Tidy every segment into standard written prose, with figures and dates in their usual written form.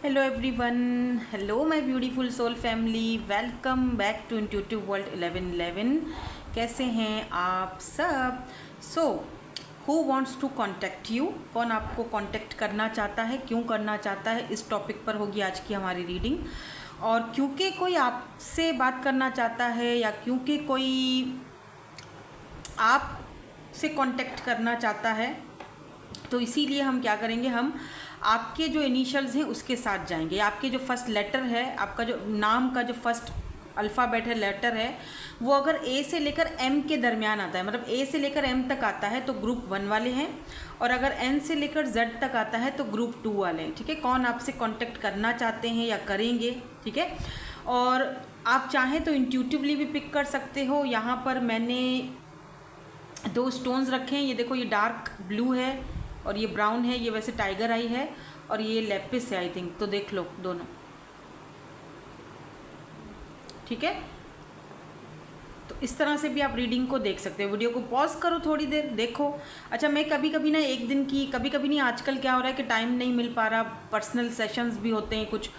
Hello everyone, hello my beautiful soul family, welcome back to intuitive world 1111। कैसे हैं आप सब? So who wants to contact you? कौन आपको कांटेक्ट करना चाहता है, क्यों करना चाहता है, इस टॉपिक पर होगी आज की हमारी रीडिंग। और क्योंकि कोई आपसे बात करना चाहता है या क्योंकि कोई आपसे कांटेक्ट करना चाहता है, तो इसीलिए हम क्या करेंगे, हम आपके जो इनिशियल्स हैं उसके साथ जाएंगे। आपके जो फर्स्ट लेटर है, आपका जो नाम का जो फर्स्ट अल्फ़ाबेट है, लेटर है, वो अगर ए से लेकर एम के दरमियान आता है, मतलब ए से लेकर एम तक आता है तो ग्रुप 1 वाले हैं, और अगर एन से लेकर जेड तक आता है तो ग्रुप 2 वाले हैं। ठीक है, कौन आपसे कांटेक्ट करना चाहते हैं या करेंगे। ठीक है, और आप चाहें तो इंट्यूटिवली भी पिक कर सकते हो। यहाँ पर मैंने 2 स्टोन्स रखे हैं। ये देखो, ये डार्क ब्लू है और ये ब्राउन है। ये वैसे टाइगर आई है और ये लेपिस है आई थिंक, तो देख लो दोनों। ठीक है, तो इस तरह से भी आप रीडिंग को देख सकते हो। वीडियो को पॉज करो, थोड़ी देर देखो। अच्छा, मैं कभी कभी ना एक दिन की, कभी कभी नहीं, आजकल क्या हो रहा है कि टाइम नहीं मिल पा रहा, पर्सनल सेशंस भी होते हैं कुछ,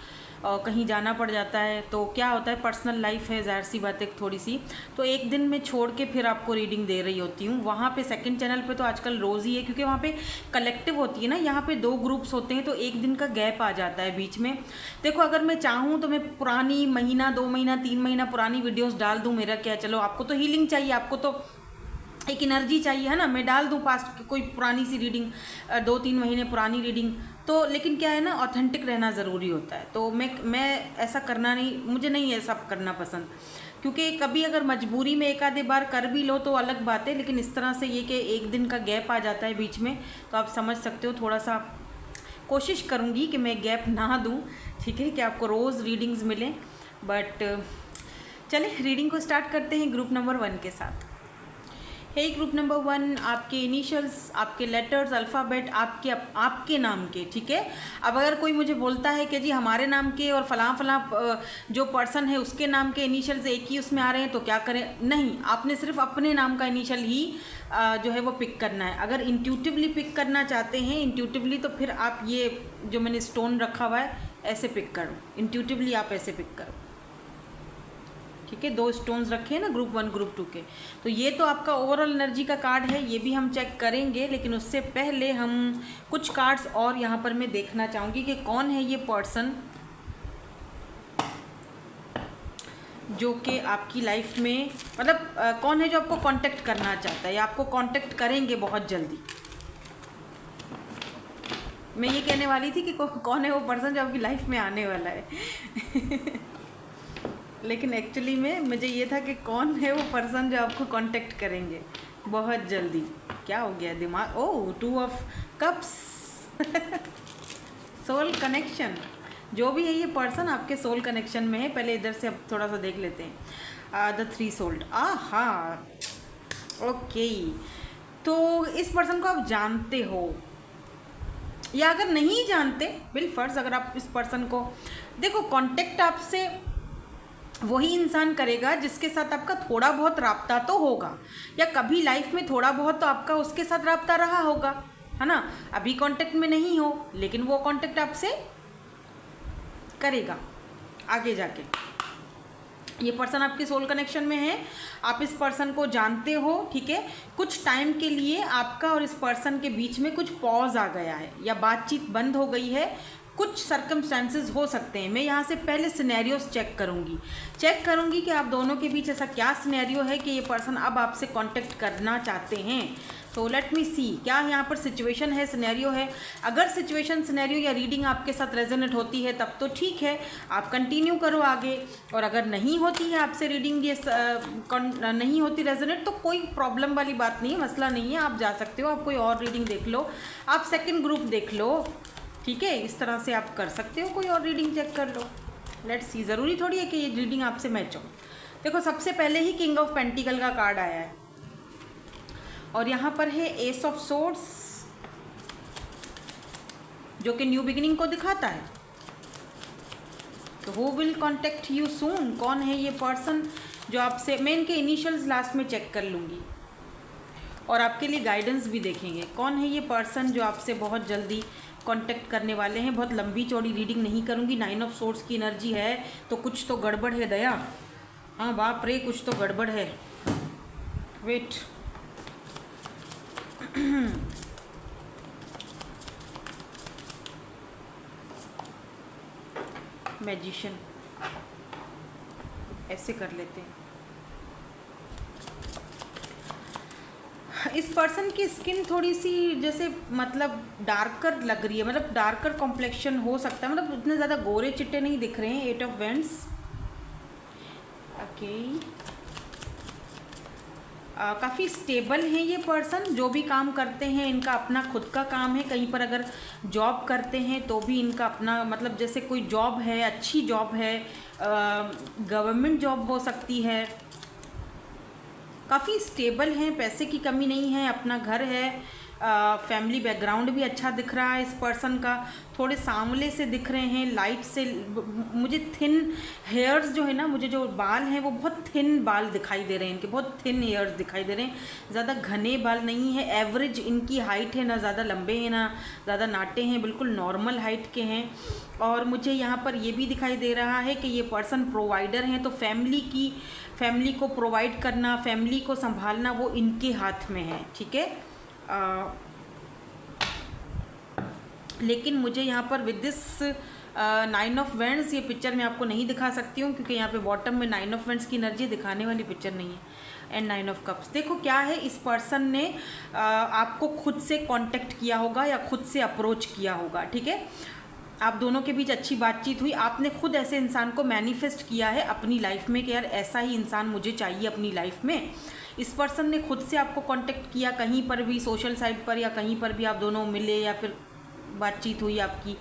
कहीं जाना पड़ जाता है, तो क्या होता है, पर्सनल लाइफ है, ज़ाहिर सी बात है थोड़ी सी, तो एक दिन में छोड़ के फिर आपको रीडिंग दे रही होती हूँ। वहाँ पे सेकंड चैनल पे तो आजकल रोज़ ही है, क्योंकि वहाँ पे कलेक्टिव होती है ना, यहाँ पे 2 ग्रुप्स होते हैं, तो एक दिन का गैप आ जाता है बीच में। देखो, अगर मैं चाहूँ तो मैं पुरानी महीना, 2 महीना, 3 महीना पुरानी वीडियोज़ डाल दूँ, मेरा क्या, चलो आपको तो हीलिंग चाहिए, आपको तो एक एनर्जी चाहिए, है ना, मैं डाल दूँ पास्ट की कोई पुरानी सी रीडिंग, 2-3 महीने पुरानी रीडिंग, तो लेकिन क्या है ना, ऑथेंटिक रहना ज़रूरी होता है। तो मैं ऐसा करना नहीं, मुझे नहीं ऐसा करना पसंद, क्योंकि कभी अगर मजबूरी में एक आधे बार कर भी लो तो अलग बात है, लेकिन इस तरह से ये कि एक दिन का गैप आ जाता है बीच में, तो आप समझ सकते हो, थोड़ा सा कोशिश करूँगी कि मैं गैप ना दूँ। ठीक है, कि आपको रोज़ रीडिंग्स मिलें। बट चलिए रीडिंग को स्टार्ट करते हैं ग्रुप नंबर 1 के साथ। हे ग्रुप नंबर 1, आपके इनिशियल्स, आपके लेटर्स, अल्फ़ाबेट, आपके नाम के। ठीक है, अब अगर कोई मुझे बोलता है कि जी हमारे नाम के और फलां जो पर्सन है उसके नाम के इनिशियल्स एक ही उसमें आ रहे हैं, तो क्या करें? नहीं, आपने सिर्फ अपने नाम का इनिशियल ही जो है वो पिक करना है। अगर इंट्यूटिवली पिक करना चाहते हैं, इंट्यूटिवली, तो फिर आप ये जो मैंने स्टोन रखा हुआ है ऐसे पिक करो, इंट्यूटिवली आप ऐसे पिक करो। ठीक है, 2 स्टोन्स रखे हैं ना ग्रुप 1 ग्रुप 2 के, तो ये तो आपका ओवरऑल एनर्जी का कार्ड है, ये भी हम चेक करेंगे, लेकिन उससे पहले हम कुछ कार्ड्स और यहाँ पर मैं देखना चाहूँगी कि कौन है ये पर्सन जो कि आपकी लाइफ में, मतलब कौन है जो आपको कांटेक्ट करना चाहता है या आपको कांटेक्ट करेंगे बहुत जल्दी। मैं ये कहने वाली थी कि कौन है वो पर्सन जो आपकी लाइफ में आने वाला है लेकिन एक्चुअली में मुझे ये था कि कौन है वो पर्सन जो आपको कांटेक्ट करेंगे बहुत जल्दी। क्या हो गया दिमाग? ओह, 2 ऑफ कप्स सोल कनेक्शन। जो भी है ये पर्सन आपके सोल कनेक्शन में है। पहले इधर से अब थोड़ा सा देख लेते हैं। द 3 सोल्ड, हाँ, ओके, तो इस पर्सन को आप जानते हो या अगर नहीं जानते, बिल फर्ज अगर आप इस पर्सन को, देखो, कांटेक्ट आपसे वही इंसान करेगा जिसके साथ आपका थोड़ा बहुत राब्ता तो होगा, या कभी लाइफ में थोड़ा बहुत तो आपका उसके साथ राब्ता रहा होगा, है ना। अभी कांटेक्ट में नहीं हो, लेकिन वो कांटेक्ट आपसे करेगा आगे जाके। ये पर्सन आपके सोल कनेक्शन में है, आप इस पर्सन को जानते हो। ठीक है, कुछ टाइम के लिए आपका और इस पर्सन के बीच में कुछ पॉज आ गया है या बातचीत बंद हो गई है, कुछ सर्कमस्टेंसेस हो सकते हैं। मैं यहाँ से पहले सिनेरियोस चेक करूँगी कि आप दोनों के बीच ऐसा क्या सिनेरियो है कि ये पर्सन अब आपसे कांटेक्ट करना चाहते हैं। तो लेट मी सी, क्या यहाँ पर सिचुएशन है, सिनेरियो है। अगर सिचुएशन, सिनेरियो या रीडिंग आपके साथ रेजोनेट होती है तब तो ठीक है, आप कंटिन्यू करो आगे, और अगर नहीं होती है आपसे रीडिंग, ये नहीं होती रेजोनेट, तो कोई प्रॉब्लम वाली बात नहीं है, मसला नहीं है, आप जा सकते हो, आप कोई और रीडिंग देख लो, आप सेकेंड ग्रुप देख लो। ठीक है, इस तरह से आप कर सकते हो, कोई और रीडिंग चेक कर लो। लेट्स सी, ज़रूरी थोड़ी है कि ये रीडिंग आपसे मैच हो। देखो, सबसे पहले ही किंग ऑफ पेंटिकल का कार्ड आया है और यहाँ पर है एस ऑफ सोर्ड्स, जो कि न्यू बिगिनिंग को दिखाता है। तो हु विल कॉन्टेक्ट यू सून? कौन है ये पर्सन जो आपसे, मैं इनके इनिशियल्स लास्ट में चेक कर लूँगी और आपके लिए गाइडेंस भी देखेंगे। कौन है ये पर्सन जो आपसे बहुत जल्दी कांटेक्ट करने वाले हैं। बहुत लंबी चौड़ी रीडिंग नहीं करूँगी। 9 ऑफ सोर्ड्स की एनर्जी है तो कुछ तो गड़बड़ है दया। हाँ बाप रे, कुछ तो गड़बड़ है। वेट, मैजिशियन, ऐसे कर लेते हैं। इस पर्सन की स्किन थोड़ी सी जैसे मतलब डार्कर लग रही है, मतलब डार्कर कॉम्प्लेक्शन हो सकता है, मतलब उतने ज़्यादा गोरे चिट्टे नहीं दिख रहे हैं। 8 ऑफ वेंड्स, ओके। काफ़ी स्टेबल हैं ये पर्सन। जो भी काम करते हैं इनका अपना खुद का काम है। कहीं पर अगर जॉब करते हैं तो भी इनका अपना, मतलब जैसे कोई जॉब है, अच्छी जॉब है, गवर्नमेंट जॉब हो सकती है। काफ़ी स्टेबल हैं, पैसे की कमी नहीं है, अपना घर है, फैमिली बैकग्राउंड भी अच्छा दिख रहा है इस पर्सन का। थोड़े सांवले से दिख रहे हैं, लाइट से। मुझे थिन हेयर्स जो है ना, मुझे जो बाल हैं वो बहुत थिन बाल दिखाई दे रहे हैं इनके, बहुत थिन हेयर्स दिखाई दे रहे हैं। ज़्यादा घने बाल नहीं है। एवरेज इनकी हाइट है, ना ज़्यादा लंबे हैं ना ज़्यादा नाटे हैं, बिल्कुल नॉर्मल हाइट के हैं। और मुझे यहाँ पर ये भी दिखाई दे रहा है कि ये पर्सन प्रोवाइडर हैं, तो फैमिली को प्रोवाइड करना, फैमिली को संभालना वो इनके हाथ में है, ठीक है। लेकिन मुझे यहाँ पर विद दिस 9 ऑफ वेंड्स, ये पिक्चर मैं आपको नहीं दिखा सकती हूँ क्योंकि यहाँ पे बॉटम में 9 ऑफ वेंड्स की एनर्जी दिखाने वाली पिक्चर नहीं है। And 9 of cups. देखो क्या है, इस पर्सन ने आपको खुद से कांटेक्ट किया होगा या खुद से अप्रोच किया होगा, ठीक है। आप दोनों के बीच अच्छी बातचीत हुई, आपने खुद ऐसे इंसान को मैनिफेस्ट किया है अपनी लाइफ में कि यार ऐसा ही इंसान मुझे चाहिए अपनी लाइफ में। इस पर्सन ने खुद से आपको कांटेक्ट किया, कहीं पर भी सोशल साइट पर या कहीं पर भी आप दोनों मिले या फिर बातचीत हुई आपकी।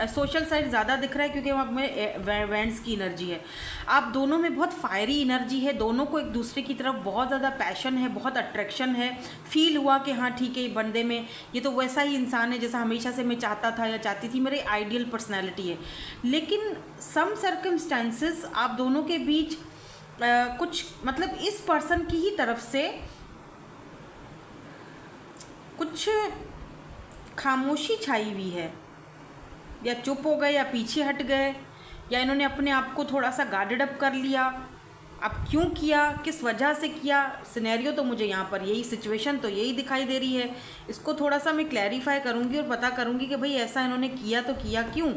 सोशल साइड ज़्यादा दिख रहा है क्योंकि वहाँ में वेंड्स की एनर्जी है। आप दोनों में बहुत फायरी एनर्जी है, दोनों को एक दूसरे की तरफ बहुत ज़्यादा पैशन है, बहुत अट्रैक्शन है। फील हुआ कि हाँ ठीक है, ये बंदे में ये तो वैसा ही इंसान है जैसा हमेशा से मैं चाहता था या चाहती थी, मेरी आइडियल पर्सनैलिटी है। लेकिन सम सर्कमस्टेंसेस आप दोनों के बीच कुछ, मतलब इस पर्सन की ही तरफ से कुछ खामोशी छाई हुई है, या चुप हो गए या पीछे हट गए, या इन्होंने अपने आप को थोड़ा सा गार्डेड अप कर लिया। अब क्यों किया, किस वजह से किया, सिनेरियो तो मुझे यहाँ पर यही, सिचुएशन तो यही दिखाई दे रही है। इसको थोड़ा सा मैं क्लैरिफाई करूँगी और पता करूँगी कि भाई ऐसा इन्होंने किया तो किया क्यों।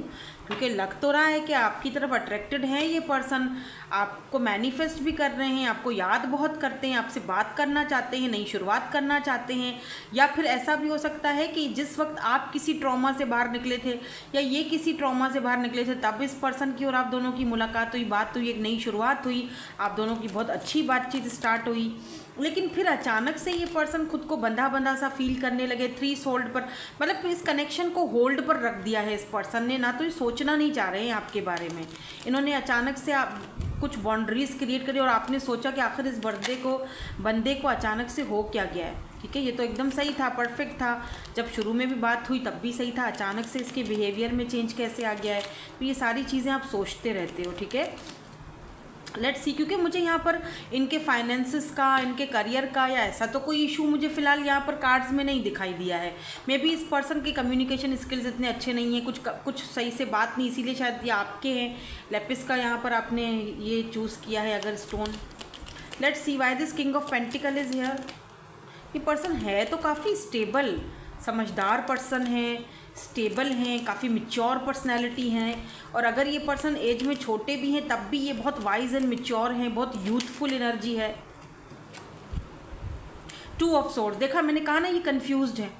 क्योंकि लग तो रहा है कि आपकी तरफ अट्रैक्टेड है ये पर्सन, आपको मैनिफेस्ट भी कर रहे हैं, आपको याद बहुत करते हैं, आपसे बात करना चाहते हैं, नई शुरुआत करना चाहते हैं। या फिर ऐसा भी हो सकता है कि जिस वक्त आप किसी ट्रॉमा से बाहर निकले थे या ये किसी ट्रॉमा से बाहर निकले थे, तब इस पर्सन की और आप दोनों की मुलाकात हुई, बात हुई, एक नई शुरुआत हुई, आप दोनों की बहुत अच्छी बातचीत स्टार्ट हुई। लेकिन फिर अचानक से ये पर्सन खुद को बंधा बंधा सा फील करने लगे। 3 सोल्ड पर, मतलब इस कनेक्शन को होल्ड पर रख दिया है इस पर्सन ने। ना तो ये सोचना नहीं चाह रहे हैं आपके बारे में, इन्होंने अचानक से आप कुछ बाउंड्रीज क्रिएट करी और आपने सोचा कि आखिर इस बंदे को अचानक से हो क्या गया है, ठीक है। ये तो एकदम सही था, परफेक्ट था, जब शुरू में भी बात हुई तब भी सही था, अचानक से इसके बिहेवियर में चेंज कैसे आ गया है। तो ये सारी चीज़ें आप सोचते रहते हो, ठीक है। लेट्स सी, क्योंकि मुझे यहाँ पर इनके फाइनेंसिस का, इनके करियर का या ऐसा तो कोई इशू मुझे फ़िलहाल यहाँ पर कार्ड्स में नहीं दिखाई दिया है। मे बी इस पर्सन के कम्युनिकेशन स्किल्स इतने अच्छे नहीं हैं, कुछ सही से बात नहीं, इसीलिए शायद ये आपके हैं। लेपिस का यहाँ पर आपने ये चूज़ किया है अगर stone. Let's see why this king of pentacle is here. ये पर्सन है तो काफ़ी स्टेबल, समझदार पर्सन है, स्टेबल हैं, काफ़ी मिच्योर पर्सनैलिटी हैं। और अगर ये पर्सन एज में छोटे भी हैं तब भी ये बहुत वाइज एंड मिच्योर हैं, बहुत यूथफुल एनर्जी है। 2 ऑफ सोर्ड्स, देखा मैंने कहा ना ये कंफ्यूज्ड है।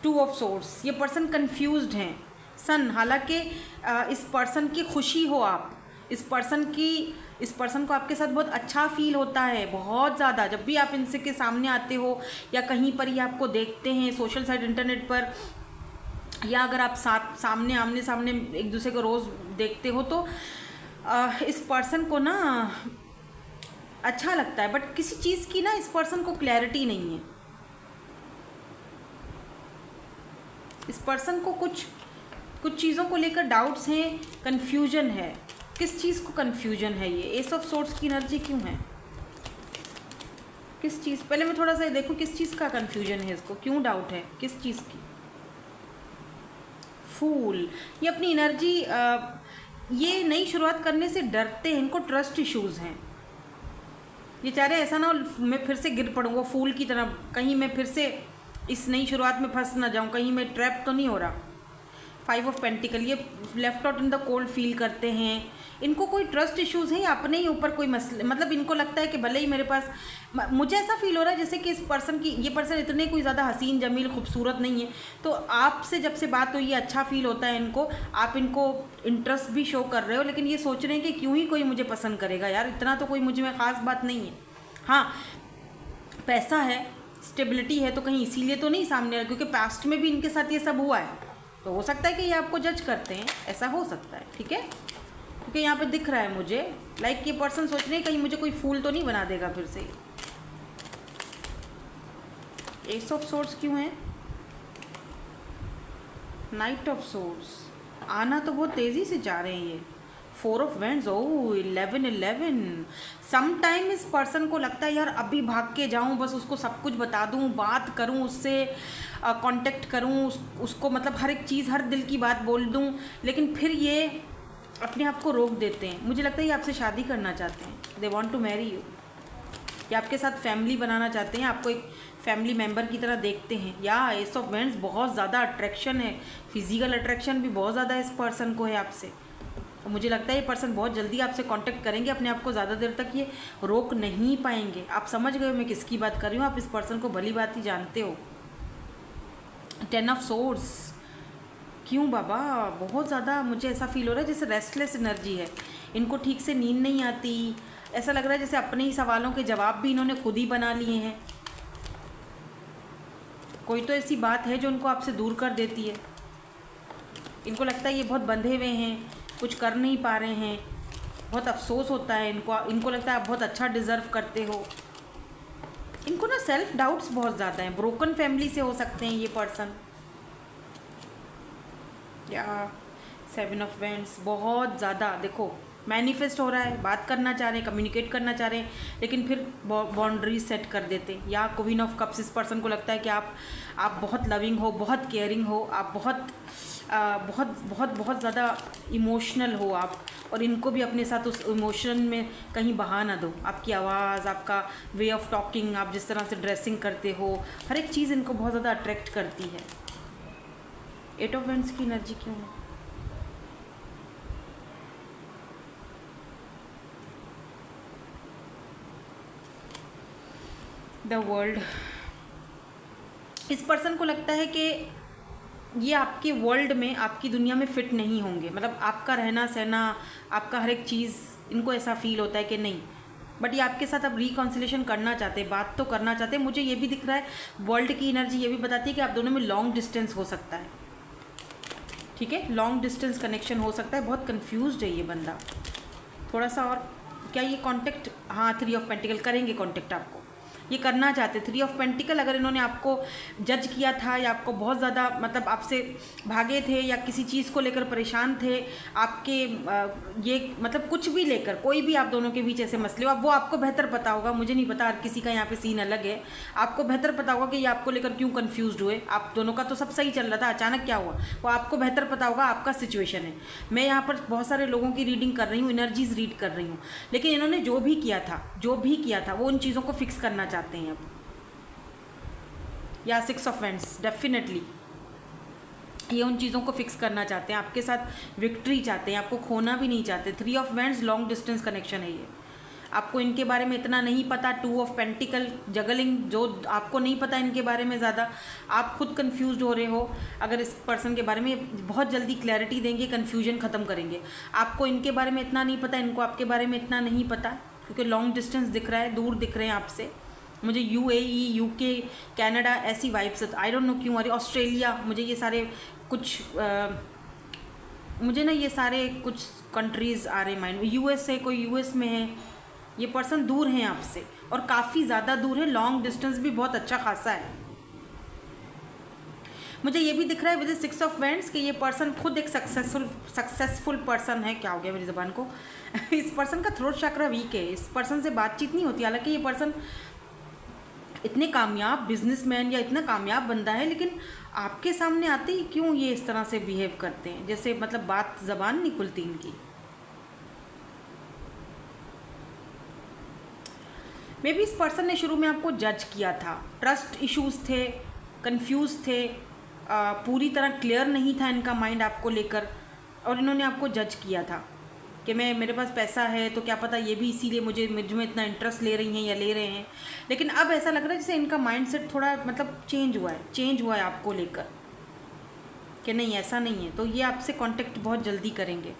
2 ऑफ सोर्ड्स, ये पर्सन कंफ्यूज्ड हैं। सन, हालांकि इस पर्सन की खुशी हो आप, इस पर्सन को आपके साथ बहुत अच्छा फील होता है, बहुत ज़्यादा। जब भी आप इनसे के सामने आते हो या कहीं पर ये आपको देखते हैं सोशल साइट, इंटरनेट पर, या अगर आप सामने आमने सामने एक दूसरे को रोज़ देखते हो तो इस पर्सन को ना अच्छा लगता है। बट किसी चीज़ की ना इस पर्सन को क्लैरिटी नहीं है। इस पर्सन को कुछ चीज़ों को लेकर डाउट्स हैं, कन्फ्यूजन है। किस चीज़ को कन्फ्यूजन है? ये एस ऑफ सोर्ड्स की एनर्जी क्यों है? किस चीज़, पहले मैं थोड़ा सा देखूँ किस चीज़ का कन्फ्यूजन है इसको, क्यों डाउट है, किस चीज़ की। फूल, ये अपनी एनर्जी, ये नई शुरुआत करने से डरते हैं, इनको ट्रस्ट इश्यूज़ हैं। ये चाह रहे ऐसा ना हो मैं फिर से गिर पड़ूँगा फूल की तरह, कहीं मैं फिर से इस नई शुरुआत में फंस ना जाऊँ, कहीं मैं ट्रैप तो नहीं हो रहा। 5 ऑफ पेंटिकल, ये left out in the cold feel करते हैं, इनको कोई ट्रस्ट इश्यूज़ हैं, अपने ही ऊपर कोई मसले, मतलब इनको लगता है कि भले ही मेरे पास, मुझे ऐसा फील हो रहा है जैसे कि इस पर्सन की, ये पर्सन इतने कोई ज़्यादा हसीन जमील खूबसूरत नहीं है, तो आपसे जब से बात हुई अच्छा फील होता है इनको, आप इनको इंटरेस्ट भी शो कर रहे हो, लेकिन ये सोच रहे हैं कि क्यों ही कोई मुझे पसंद करेगा यार, इतना तो कोई मुझे में ख़ास बात नहीं है। हाँ, पैसा है, स्टेबिलिटी है, तो कहीं इसीलिए तो नहीं सामने रहा, क्योंकि पास्ट में भी इनके साथ ये सब हुआ है, तो हो सकता है कि ये आपको जज करते हैं, ऐसा हो सकता है। ठीक है, क्योंकि यहाँ पे दिख रहा है मुझे लाइक ये पर्सन सोच रहे हैं कहीं मुझे कोई फूल तो नहीं बना देगा फिर से। एस ऑफ सोर्ड्स क्यों है, नाइट ऑफ सोर्ड्स, आना तो बहुत तेज़ी से जा रहे हैं ये। 4 of wands, oh 11 some time इस पर्सन को लगता है यार अभी भाग के जाऊं, बस उसको सब कुछ बता दूं, बात करूं उससे, कांटेक्ट करूं उसको, मतलब हर एक चीज़, हर दिल की बात बोल दूं, लेकिन फिर ये अपने आप को रोक देते हैं। मुझे लगता है ये आपसे शादी करना चाहते हैं, they want to marry you, या आपके साथ फैमिली बनाना चाहते हैं, आपको एक फैमिली मेम्बर की तरह देखते हैं। या एस ऑफ वेंड्स, बहुत ज़्यादा अट्रैक्शन है, फिजिकल अट्रैक्शन भी बहुत ज़्यादा इस पर्सन को है आपसे, और मुझे लगता है ये पर्सन बहुत जल्दी आपसे कांटेक्ट करेंगे, अपने आप को ज़्यादा देर तक ये रोक नहीं पाएंगे। आप समझ गए हो मैं किसकी बात कर रही हूँ, आप इस पर्सन को भली बात ही जानते हो। 10 ऑफ सोर्ड्स, क्यों बाबा, बहुत ज़्यादा मुझे ऐसा फील हो रहा है जैसे रेस्टलेस एनर्जी है, इनको ठीक से नींद नहीं आती, ऐसा लग रहा है जैसे अपने ही सवालों के जवाब भी इन्होंने खुद ही बना लिए हैं। कोई तो ऐसी बात है जो इनको आपसे दूर कर देती है, इनको लगता है ये बहुत बंधे हुए हैं, कुछ कर नहीं पा रहे हैं, बहुत अफसोस होता है इनको लगता है आप बहुत अच्छा डिज़र्व करते हो। इनको ना सेल्फ डाउट्स बहुत ज़्यादा हैं, ब्रोकन फैमिली से हो सकते हैं ये पर्सन। या 7 ऑफ वेंड्स, बहुत ज़्यादा देखो मैनिफेस्ट हो रहा है, बात करना चाह रहे हैं, कम्युनिकेट करना चाह रहे हैं, लेकिन फिर बाउंड्रीज सेट कर देते। या क्वीन ऑफ कप्स, इस पर्सन को लगता है कि आप बहुत लविंग हो, बहुत केयरिंग हो, आप बहुत बहुत बहुत बहुत ज़्यादा इमोशनल हो आप, और इनको भी अपने साथ उस इमोशन में कहीं बहा ना दो। आपकी आवाज़, आपका वे ऑफ टॉकिंग, आप जिस तरह से ड्रेसिंग करते हो, हर एक चीज़ इनको बहुत ज़्यादा अट्रैक्ट करती है। 8 ऑफ वेंड्स की एनर्जी क्यों है, द वर्ल्ड, इस पर्सन को लगता है कि ये आपके वर्ल्ड में, आपकी दुनिया में फिट नहीं होंगे, मतलब आपका रहना सहना, आपका हर एक चीज़, इनको ऐसा फील होता है कि नहीं, बट ये आपके साथ अब रिकॉन्सिलेशन करना चाहते हैं, बात तो करना चाहते हैं। मुझे ये भी दिख रहा है, वर्ल्ड की एनर्जी ये भी बताती है कि आप दोनों में लॉन्ग डिस्टेंस हो सकता है। ठीक है, लॉन्ग डिस्टेंस कनेक्शन हो सकता है। बहुत कंफ्यूज्ड है ये बंदा थोड़ा सा। और क्या ये कांटेक्ट, हाँ 3 ऑफ पेंटिकल करेंगे कांटेक्ट, आपको ये करना चाहते। 3 ऑफ पेंटिकल, अगर इन्होंने आपको जज किया था या आपको बहुत ज़्यादा मतलब आपसे भागे थे या किसी चीज़ को लेकर परेशान थे, आपके ये मतलब कुछ भी लेकर, कोई भी आप दोनों के बीच ऐसे मसले हो, अब वो आपको बेहतर पता होगा, मुझे नहीं पता, हर किसी का यहाँ पे सीन अलग है। आपको बेहतर पता होगा कि ये आपको लेकर क्यों कन्फ्यूज़ड हुए। आप दोनों का तो सब सही चल रहा था, अचानक क्या हुआ, वो आपको बेहतर पता होगा, आपका सिचुएशन है। मैं यहाँ पर बहुत सारे लोगों की रीडिंग कर रही हूँ, एनर्जीज रीड कर रही हूँ, लेकिन इन्होंने जो भी किया था वो उन चीज़ों को फिक्स करना चाहते हैं अब। या 6 ऑफ वेंड्स, डेफिनेटली ये उन चीज़ों को फिक्स करना चाहते हैं, आपके साथ विक्ट्री चाहते हैं, आपको खोना भी नहीं चाहते। 3 of vends, long distance connection है ये। आपको इनके बारे में इतना नहीं पता। 2 ऑफ पेंटिकल, जगलिंग, जो आपको नहीं पता इनके बारे में ज़्यादा, आप खुद कंफ्यूज्ड हो रहे हो। अगर इस पर्सन के बारे में बहुत जल्दी क्लैरिटी देंगे, कन्फ्यूजन ख़त्म करेंगे। आपको इनके बारे में इतना नहीं पता, इनको आपके बारे में इतना नहीं पता, क्योंकि लॉन्ग डिस्टेंस दिख रहा है, दूर दिख रहे हैं आपसे। मुझे UAE, UK, कनाडा ऐसी वाइब्स, आई डोंट नो क्यों आ रही, ऑस्ट्रेलिया, मुझे ये सारे कुछ मुझे ना ये सारे कुछ कंट्रीज़ आ रहे माइंड में। US है, कोई US में है, ये पर्सन दूर हैं आपसे और काफ़ी ज़्यादा दूर है। लॉन्ग डिस्टेंस भी बहुत अच्छा खासा है। मुझे ये भी दिख रहा है विद 6 ऑफ वेंड्स कि ये पर्सन खुद एक सक्सेसफुल पर्सन है। क्या हो गया मेरी ज़बान को इस पर्सन का थ्रोट चक्र वीक है, इस पर्सन से बातचीत नहीं होती। हालांकि ये पर्सन इतने कामयाब बिजनेसमैन या इतना कामयाब बंदा है, लेकिन आपके सामने आते ही क्यों ये इस तरह से बिहेव करते हैं, जैसे मतलब बात ज़बान नहीं खुलती इनकी। मे बी इस पर्सन ने शुरू में आपको जज किया था, ट्रस्ट इश्यूज थे, कंफ्यूज थे, पूरी तरह क्लियर नहीं था इनका माइंड आपको लेकर, और इन्होंने आपको जज किया था कि मेरे पास पैसा है तो क्या पता ये भी इसीलिए मुझ में इतना इंटरेस्ट ले रही हैं या ले रहे हैं। लेकिन अब ऐसा लग रहा है जैसे इनका माइंडसेट थोड़ा मतलब चेंज हुआ है आपको लेकर, कि नहीं ऐसा नहीं है, तो ये आपसे कांटेक्ट बहुत जल्दी करेंगे।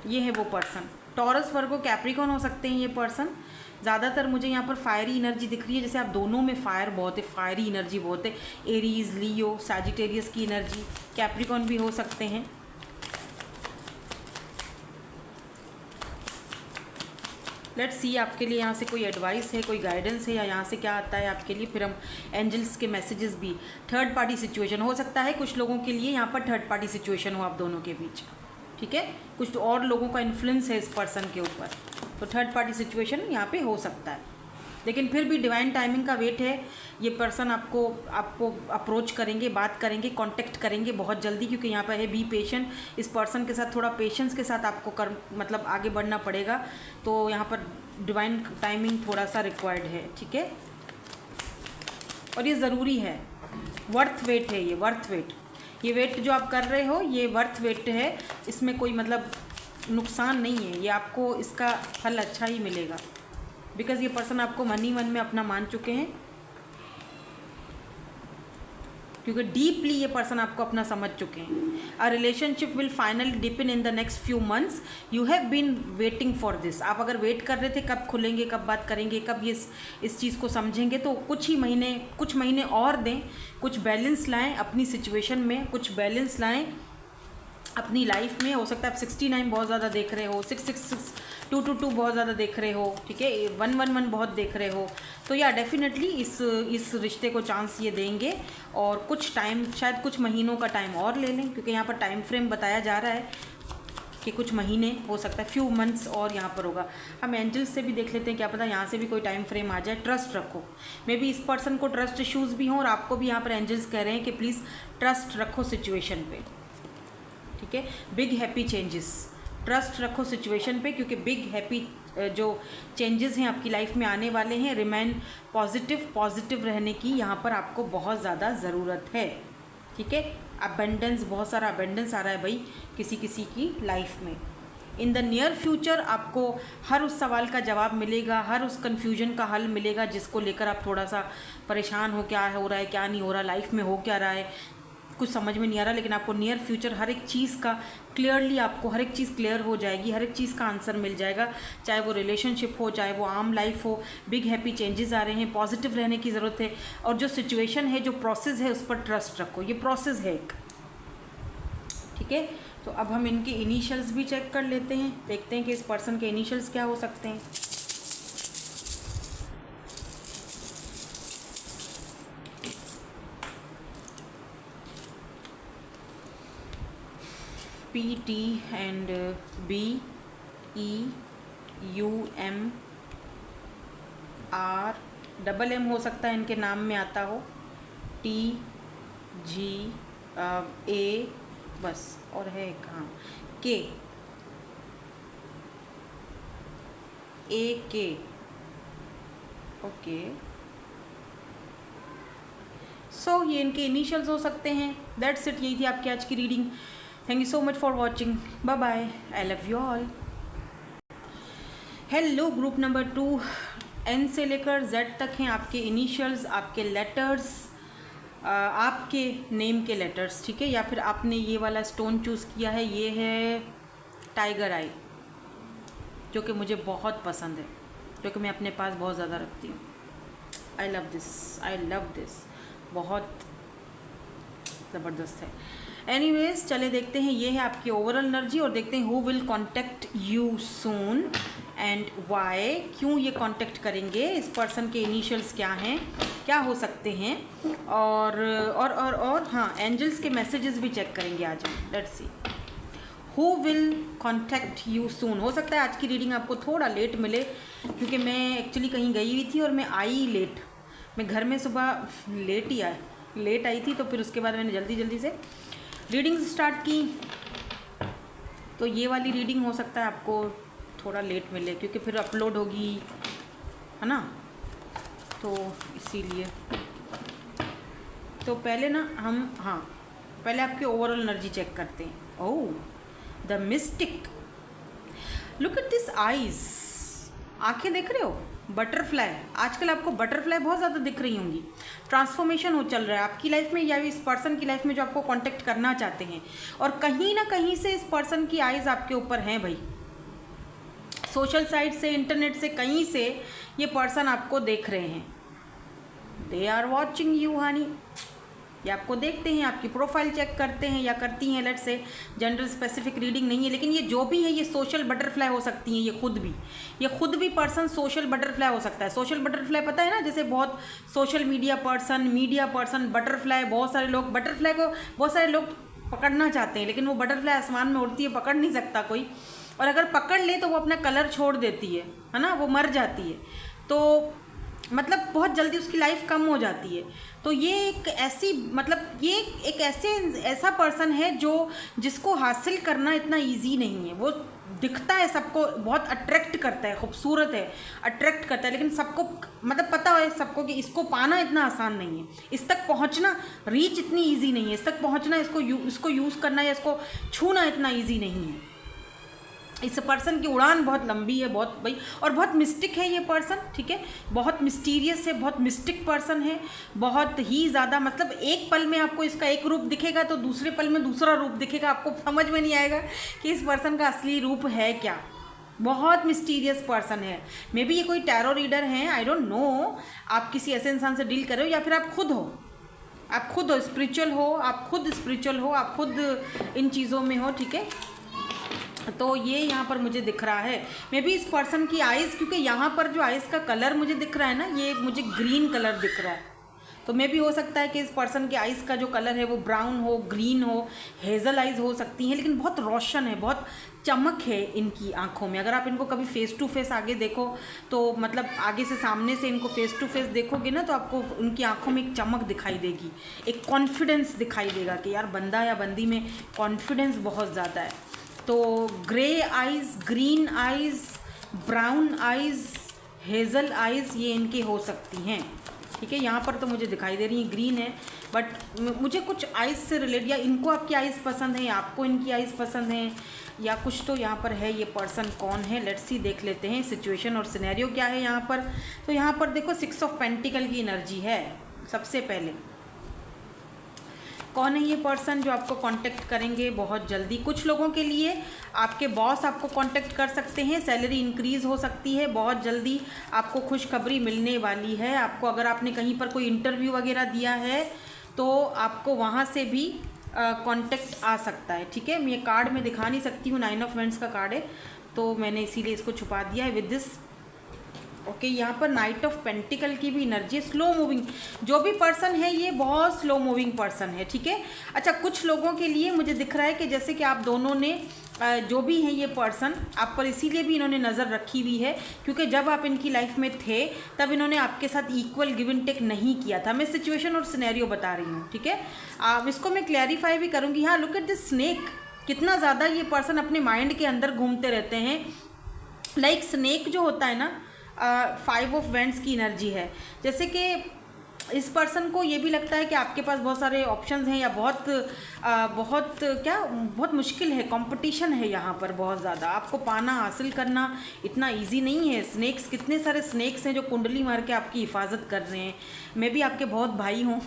ये है वो पर्सन, टॉरस, वर्गो, कैप्रिकॉन हो सकते हैं ये पर्सन। ज़्यादातर मुझे यहाँ पर फायरी एनर्जी दिख रही है, जैसे आप दोनों में फायर बहुत है, फायरी एनर्जी बहुत है। एरीज, लियो, सैजिटेरियस की एनर्जी, कैप्रिकॉन भी हो सकते हैं। लेट्स सी आपके लिए यहाँ से कोई एडवाइस है, कोई गाइडेंस है, या यहाँ से क्या आता है आपके लिए। फिर हम एंजल्स के मैसेजेस भी। थर्ड पार्टी सिचुएशन हो सकता है कुछ लोगों के लिए, यहाँ पर थर्ड पार्टी सिचुएशन हो आप दोनों के बीच, ठीक है। कुछ और लोगों का इन्फ्लुएंस है इस पर्सन के ऊपर, तो थर्ड पार्टी सिचुएशन यहाँ पे हो सकता है। लेकिन फिर भी डिवाइन टाइमिंग का वेट है। ये पर्सन आपको अप्रोच करेंगे, बात करेंगे, कांटेक्ट करेंगे बहुत जल्दी, क्योंकि यहाँ पर है बी पेशेंट। इस पर्सन के साथ थोड़ा पेशेंस के साथ आपको मतलब आगे बढ़ना पड़ेगा, तो यहाँ पर डिवाइन टाइमिंग थोड़ा सा रिक्वायर्ड है, ठीक है। और ये ज़रूरी है, वर्थ वेट है ये, वर्थ वेट। ये वेट जो आप कर रहे हो ये वर्थ वेट है, इसमें कोई मतलब नुकसान नहीं है, ये आपको इसका फल अच्छा ही मिलेगा, बिकॉज ये पर्सन आपको मन ही मन में अपना मान चुके हैं, क्योंकि डीपली ये पर्सन आपको अपना समझ चुके हैं। A relationship will finally depend in the next few months, you have been waiting for this. आप अगर वेट कर रहे थे कब खुलेंगे, कब बात करेंगे, कब ये इस चीज़ को समझेंगे, तो कुछ महीने और दें, कुछ बैलेंस लाएं अपनी सिचुएशन में, कुछ बैलेंस लाएं अपनी लाइफ में। हो सकता है आप 69 बहुत ज़्यादा देख रहे हो, 666 222 बहुत ज़्यादा देख रहे हो, ठीक है, 111 बहुत देख रहे हो, तो या डेफिनेटली इस रिश्ते को चांस ये देंगे। और कुछ टाइम, शायद कुछ महीनों का टाइम और ले लें, क्योंकि यहाँ पर टाइम फ्रेम बताया जा रहा है कि कुछ महीने, हो सकता है फ्यू मंथ्स और यहाँ पर होगा। हम एंजल्स से भी देख लेते हैं, क्या पता यहाँ से भी कोई टाइम फ्रेम आ जाए। ट्रस्ट रखो, मे बी इस पर्सन को ट्रस्ट इश्यूज़ भी हों, और आपको भी यहाँ पर एंजल्स कह रहे हैं कि प्लीज़ ट्रस्ट रखो सिचुएशन पे, ठीक है। बिग हैप्पी चेंजेस, ट्रस्ट रखो सिचुएशन पे, क्योंकि बिग हैप्पी जो चेंजेस हैं आपकी लाइफ में आने वाले हैं। रिमेन पॉजिटिव रहने की यहाँ पर आपको बहुत ज़्यादा ज़रूरत है, ठीक है। अबेंडेंस, बहुत सारा अबेंडेंस आ रहा है भाई किसी की लाइफ में। इन द नियर फ्यूचर आपको हर उस सवाल का जवाब मिलेगा, हर उस कन्फ्यूजन का हल मिलेगा जिसको लेकर आप थोड़ा सा परेशान हो, क्या हो रहा है क्या नहीं हो रहा, लाइफ में हो क्या रहा है, कुछ समझ में नहीं आ रहा। लेकिन आपको नियर फ्यूचर हर एक चीज़ का क्लियरली, आपको हर एक चीज़ क्लियर हो जाएगी, हर एक चीज़ का आंसर मिल जाएगा, चाहे वो रिलेशनशिप हो, चाहे वो आम लाइफ हो। बिग हैप्पी चेंजेस आ रहे हैं, पॉजिटिव रहने की ज़रूरत है। और जो सिचुएशन है, जो प्रोसेस है, उस पर ट्रस्ट रखो, ये प्रोसेस है एक, ठीक है। तो अब हम इनके इनिशियल्स भी चेक कर लेते हैं, देखते हैं कि इस पर्सन के इनिशियल्स क्या हो सकते हैं। PT and BEUMR, double M हो सकता है इनके नाम में आता हो, TGA बस, और है कहाँ AK, ओके। सो ये इनके इनिशियल्स हो सकते हैं। दैट्स इट, यही थी आपकी आज की reading. Thank you so much for watching, bye bye, I love you all. Hello group number 2, N से लेकर Z तक हैं आपके इनिशियल्स, आपके लेटर्स, आपके नेम के लेटर्स, ठीक है। या फिर आपने ये वाला स्टोन चूज़ किया है, ये है टाइगर आई, जो कि मुझे बहुत पसंद है, जो कि मैं अपने पास बहुत ज़्यादा रखती हूँ। आई लव दिस, बहुत ज़बरदस्त है। एनीवेज, चले देखते हैं, ये है आपकी ओवरऑल एनर्जी, और देखते हैं who will contact you soon and why, क्यों ये कांटेक्ट करेंगे, इस पर्सन के इनिशियल्स क्या हैं, क्या हो सकते हैं। और हाँ, एंजल्स के मैसेजेस भी चेक करेंगे आज हम। Let's see who will contact you सून। हो सकता है आज की रीडिंग आपको थोड़ा लेट मिले, क्योंकि मैं एक्चुअली कहीं गई हुई थी और मैं आई लेट, मैं घर में सुबह लेट ही लेट आई थी, तो फिर उसके बाद मैंने जल्दी जल्दी से रीडिंग स्टार्ट की। तो ये वाली रीडिंग हो सकता है आपको थोड़ा लेट मिले, क्योंकि फिर अपलोड होगी, है ना, तो इसीलिए। तो पहले ना हम, हाँ, पहले आपकी ओवरऑल एनर्जी चेक करते हैं। Oh, the mystic, look at this eyes, आंखें देख रहे हो, बटरफ्लाई। आजकल आपको बटरफ्लाई बहुत ज़्यादा दिख रही होंगी। ट्रांसफॉर्मेशन हो चल रहा है आपकी लाइफ में या इस पर्सन की लाइफ में जो आपको कांटेक्ट करना चाहते हैं, और कहीं ना कहीं से इस पर्सन की आइज़ आपके ऊपर हैं भाई। सोशल साइट से, इंटरनेट से, कहीं से ये पर्सन आपको देख रहे हैं। They are watching you honey. ये आपको देखते हैं, आपकी प्रोफाइल चेक करते हैं या करती हैं। Let's say gender specific reading नहीं है, लेकिन ये जो भी है ये सोशल बटरफ्लाई हो सकती हैं। ये खुद भी पर्सन सोशल बटरफ्लाई हो सकता है। सोशल बटरफ्लाई पता है ना, जैसे बहुत सोशल मीडिया पर्सन बटरफ्लाई, बहुत सारे लोग बटरफ्लाई को बहुत सारे लोग पकड़ना चाहते हैं, लेकिन वो बटरफ्लाई आसमान में उड़ती है, पकड़ नहीं सकता कोई, और अगर पकड़ ले तो वो अपना कलर छोड़ देती है ना, वो मर जाती है। तो मतलब बहुत जल्दी उसकी लाइफ कम हो जाती है। तो ये एक ऐसी, मतलब ये एक ऐसा पर्सन है जो जिसको हासिल करना इतना इजी नहीं है। वो दिखता है सबको, बहुत अट्रैक्ट करता है, खूबसूरत है, अट्रैक्ट करता है, लेकिन सबको मतलब पता है सबको कि इसको पाना इतना आसान नहीं है, इस तक पहुंचना, रीच इतनी इजी नहीं है, इस तक पहुंचना, इसको यूज़ करना या इसको छूना इतना इजी नहीं है। इस पर्सन की उड़ान बहुत लंबी है, बहुत भाई, और बहुत मिस्टिक है ये पर्सन, ठीक है, बहुत मिस्टीरियस है, बहुत मिस्टिक पर्सन है, बहुत ही ज़्यादा। मतलब एक पल में आपको इसका एक रूप दिखेगा तो दूसरे पल में दूसरा रूप दिखेगा, आपको समझ में नहीं आएगा कि इस पर्सन का असली रूप है क्या। बहुत मिस्टीरियस पर्सन है। मे बी ये कोई टैरो रीडर हैं, आई डोंट नो, आप किसी ऐसे इंसान से डील कर रहे हो, या फिर आप खुद हो स्पिरिचुअल हो, आप खुद इन चीज़ों में हो, ठीक है। तो ये यहाँ पर मुझे दिख रहा है, मे बी इस पर्सन की आइज़, क्योंकि यहाँ पर जो आइज़ का कलर मुझे दिख रहा है ना, ये मुझे ग्रीन कलर दिख रहा है। तो मे बी हो सकता है कि इस पर्सन के आइज़ का जो कलर है वो ब्राउन हो, ग्रीन हो, हेज़ल आइज़ हो सकती हैं, लेकिन बहुत रोशन है, बहुत चमक है इनकी आंखों में। अगर आप इनको कभी फेस टू फेस आगे देखो, तो मतलब आगे से, सामने से इनको फेस टू फेस देखोगे ना, तो आपको उनकी आंखों में एक चमक दिखाई देगी, एक कॉन्फिडेंस दिखाई देगा कि यार बंदा या बंदी में कॉन्फिडेंस बहुत ज़्यादा है। तो grey eyes, green eyes, brown eyes, Hazel eyes ये इनकी हो सकती हैं, ठीक है। यहाँ पर तो मुझे दिखाई दे रही है ग्रीन है, बट मुझे कुछ आइज़ से रिलेट, या इनको आपकी आइज़ पसंद है या आपको इनकी आइज़ पसंद है या कुछ तो यहाँ पर है। ये पर्सन कौन है, लेट्स सी, देख लेते हैं सिचुएशन और सिनेरियो क्या है यहाँ पर। तो यहाँ पर देखो 6 ऑफ पेंटिकल की एनर्जी है। सबसे पहले कौन है ये पर्सन जो आपको कांटेक्ट करेंगे बहुत जल्दी। कुछ लोगों के लिए आपके बॉस आपको कांटेक्ट कर सकते हैं, सैलरी इंक्रीज़ हो सकती है, बहुत जल्दी आपको खुशखबरी मिलने वाली है। आपको अगर आपने कहीं पर कोई इंटरव्यू वगैरह दिया है तो आपको वहाँ से भी कांटेक्ट आ सकता है, ठीक है। मैं ये कार्ड में दिखा नहीं सकती हूँ, 9 ऑफ वेंट्स का कार्ड है, तो मैंने इसीलिए इसको छुपा दिया है विद दिस। ओके, यहाँ पर नाइट ऑफ पेंटिकल की भी एनर्जी, स्लो मूविंग, जो भी पर्सन है ये बहुत स्लो मूविंग पर्सन है, ठीक है। अच्छा, कुछ लोगों के लिए मुझे दिख रहा है कि जैसे कि आप दोनों ने, जो भी है ये पर्सन आप पर इसीलिए भी इन्होंने नज़र रखी हुई है क्योंकि जब आप इनकी लाइफ में थे तब इन्होंने आपके साथ इक्वल गिव एंड टेक नहीं किया था। मैं सिचुएशन और सिनेरियो बता रही हूँ, ठीक है। इसको मैं क्लैरिफाई भी करूँगी। हाँ, लुक एट दिस स्नेक, कितना ज़्यादा ये पर्सन अपने माइंड के अंदर घूमते रहते हैं। लाइक स्नेक जो होता है ना, 5 ऑफ वेंट्स की एनर्जी है। जैसे कि इस पर्सन को ये भी लगता है कि आपके पास बहुत सारे ऑप्शंस हैं या बहुत मुश्किल है, कंपटीशन है यहाँ पर बहुत ज़्यादा, आपको पाना, हासिल करना इतना इजी नहीं है। स्नेक्स, कितने सारे स्नेक्स हैं जो कुंडली मार के आपकी हिफाजत कर रहे हैं। मे भी आपके बहुत भाई हों